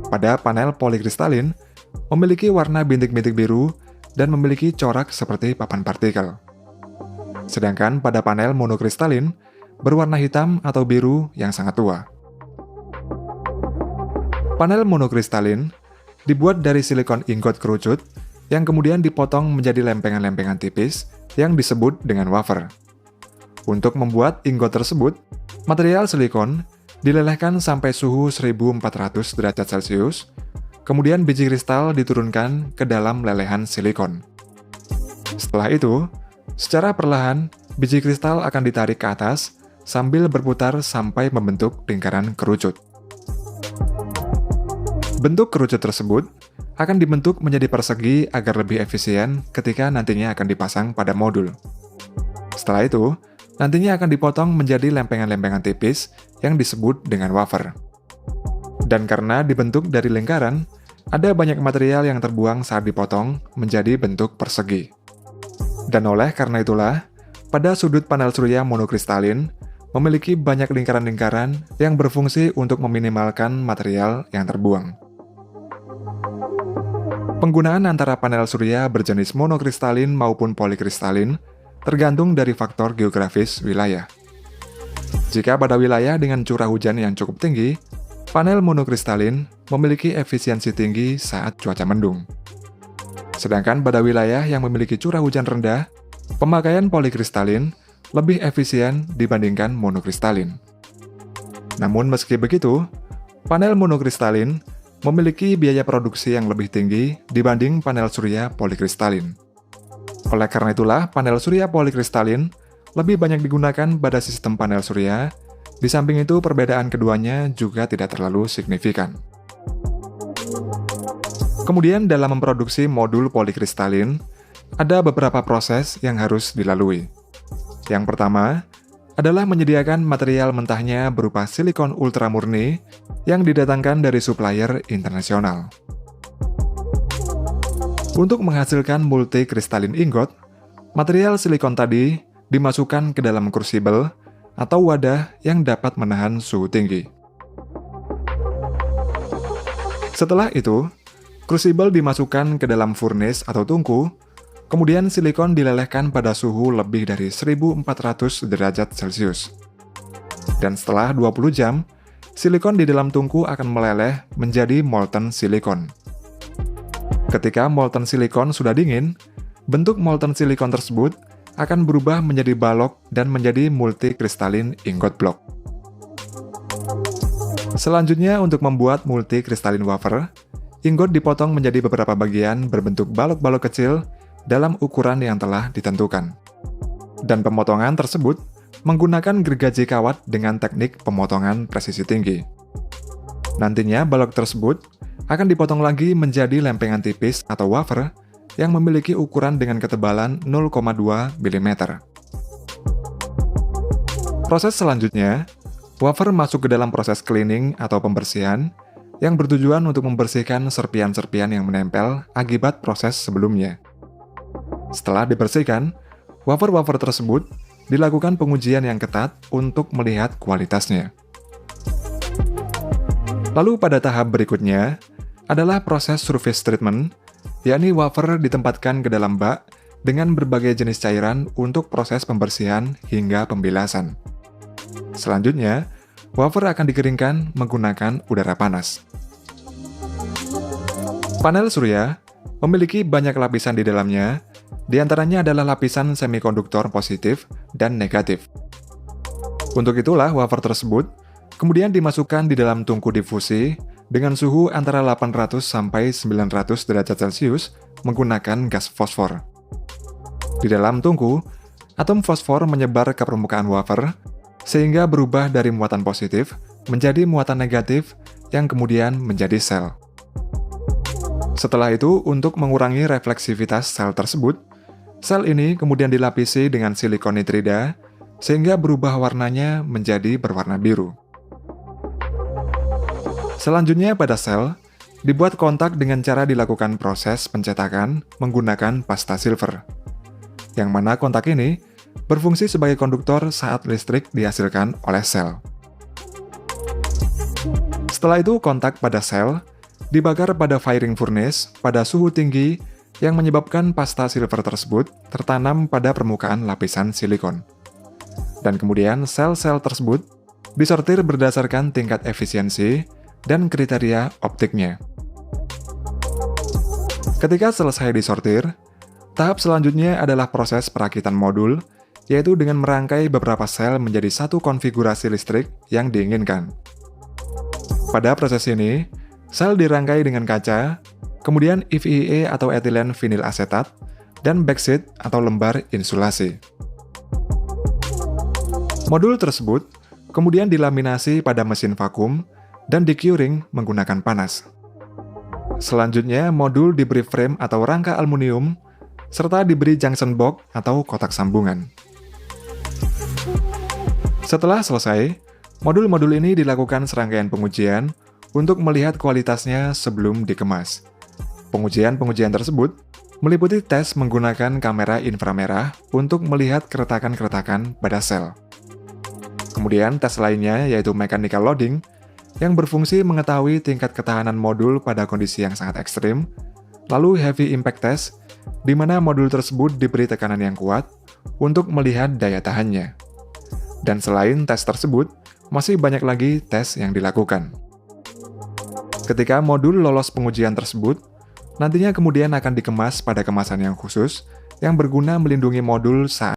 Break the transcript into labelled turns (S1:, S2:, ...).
S1: Pada panel polikristalin, memiliki warna bintik-bintik biru dan memiliki corak seperti papan partikel. Sedangkan pada panel monokristalin, berwarna hitam atau biru yang sangat tua. Panel monokristalin dibuat dari silikon ingot kerucut yang kemudian dipotong menjadi lempengan-lempengan tipis yang disebut dengan wafer. Untuk membuat ingot tersebut, material silikon dilelehkan sampai suhu 1400 derajat Celcius, kemudian biji kristal diturunkan ke dalam lelehan silikon. Setelah itu, secara perlahan, biji kristal akan ditarik ke atas sambil berputar sampai membentuk lingkaran kerucut. Bentuk kerucut tersebut akan dibentuk menjadi persegi agar lebih efisien ketika nantinya akan dipasang pada modul. Setelah itu, nantinya akan dipotong menjadi lempengan-lempengan tipis yang disebut dengan wafer. Dan karena dibentuk dari lingkaran, ada banyak material yang terbuang saat dipotong menjadi bentuk persegi. Dan oleh karena itulah, pada sudut panel surya monokristalin memiliki banyak lingkaran-lingkaran yang berfungsi untuk meminimalkan material yang terbuang. Penggunaan antara panel surya berjenis monokristalin maupun polikristalin tergantung dari faktor geografis wilayah. Jika pada wilayah dengan curah hujan yang cukup tinggi, panel monokristalin memiliki efisiensi tinggi saat cuaca mendung. Sedangkan pada wilayah yang memiliki curah hujan rendah, pemakaian polikristalin lebih efisien dibandingkan monokristalin. Namun meski begitu, panel monokristalin memiliki biaya produksi yang lebih tinggi dibanding panel surya polikristalin. Oleh karena itulah, panel surya polikristalin lebih banyak digunakan pada sistem panel surya. Di samping itu, perbedaan keduanya juga tidak terlalu signifikan. Kemudian, dalam memproduksi modul polikristalin, ada beberapa proses yang harus dilalui. Yang pertama adalah menyediakan material mentahnya berupa silikon ultramurni yang didatangkan dari supplier internasional. Untuk menghasilkan multikristalin ingot, material silikon tadi dimasukkan ke dalam krusibel atau wadah yang dapat menahan suhu tinggi. Setelah itu, krusibel dimasukkan ke dalam furnace atau tungku, kemudian silikon dilelehkan pada suhu lebih dari 1400 derajat Celcius. Dan setelah 20 jam, silikon di dalam tungku akan meleleh menjadi molten silikon. Ketika molten silikon sudah dingin, bentuk molten silikon tersebut akan berubah menjadi balok dan menjadi multikristalin ingot block. Selanjutnya, untuk membuat multikristalin wafer, ingot dipotong menjadi beberapa bagian berbentuk balok-balok kecil dalam ukuran yang telah ditentukan. Dan pemotongan tersebut menggunakan gergaji kawat dengan teknik pemotongan presisi tinggi. Nantinya balok tersebut akan dipotong lagi menjadi lempengan tipis atau wafer yang memiliki ukuran dengan ketebalan 0,2 mm. Proses selanjutnya, wafer masuk ke dalam proses cleaning atau pembersihan yang bertujuan untuk membersihkan serpian-serpian yang menempel akibat proses sebelumnya. Setelah dibersihkan, wafer-wafer tersebut dilakukan pengujian yang ketat untuk melihat kualitasnya. Lalu pada tahap berikutnya adalah proses surface treatment, yakni wafer ditempatkan ke dalam bak dengan berbagai jenis cairan untuk proses pembersihan hingga pembilasan. Selanjutnya, wafer akan dikeringkan menggunakan udara panas. Panel surya memiliki banyak lapisan di dalamnya. Di antaranya adalah lapisan semikonduktor positif dan negatif. Untuk itulah wafer tersebut kemudian dimasukkan di dalam tungku difusi dengan suhu antara 800 sampai 900 derajat Celcius menggunakan gas fosfor. Di dalam tungku, atom fosfor menyebar ke permukaan wafer sehingga berubah dari muatan positif menjadi muatan negatif yang kemudian menjadi sel. Setelah itu, untuk mengurangi refleksivitas sel tersebut, sel ini kemudian dilapisi dengan silikon nitrida sehingga berubah warnanya menjadi berwarna biru. Selanjutnya pada sel, dibuat kontak dengan cara dilakukan proses pencetakan menggunakan pasta silver, yang mana kontak ini berfungsi sebagai konduktor saat listrik dihasilkan oleh sel. Setelah itu, kontak pada sel dibakar pada firing furnace pada suhu tinggi yang menyebabkan pasta silver tersebut tertanam pada permukaan lapisan silikon. Dan kemudian sel-sel tersebut disortir berdasarkan tingkat efisiensi dan kriteria optiknya. Ketika selesai disortir, tahap selanjutnya adalah proses perakitan modul, yaitu dengan merangkai beberapa sel menjadi satu konfigurasi listrik yang diinginkan. Pada proses ini, sel dirangkai dengan kaca, kemudian EVA atau etilen vinil asetat, dan backsheet atau lembar insulasi. Modul tersebut kemudian dilaminasi pada mesin vakum dan di-curing menggunakan panas. Selanjutnya, modul diberi frame atau rangka aluminium, serta diberi junction box atau kotak sambungan. Setelah selesai, modul-modul ini dilakukan serangkaian pengujian untuk melihat kualitasnya sebelum dikemas. Pengujian-pengujian tersebut meliputi tes menggunakan kamera inframerah untuk melihat keretakan-keretakan pada sel. Kemudian tes lainnya yaitu mechanical loading yang berfungsi mengetahui tingkat ketahanan modul pada kondisi yang sangat ekstrim, lalu heavy impact test di mana modul tersebut diberi tekanan yang kuat untuk melihat daya tahannya. Dan selain tes tersebut, masih banyak lagi tes yang dilakukan. Ketika modul lolos pengujian tersebut, nantinya kemudian akan dikemas pada kemasan yang khusus yang berguna melindungi modul saat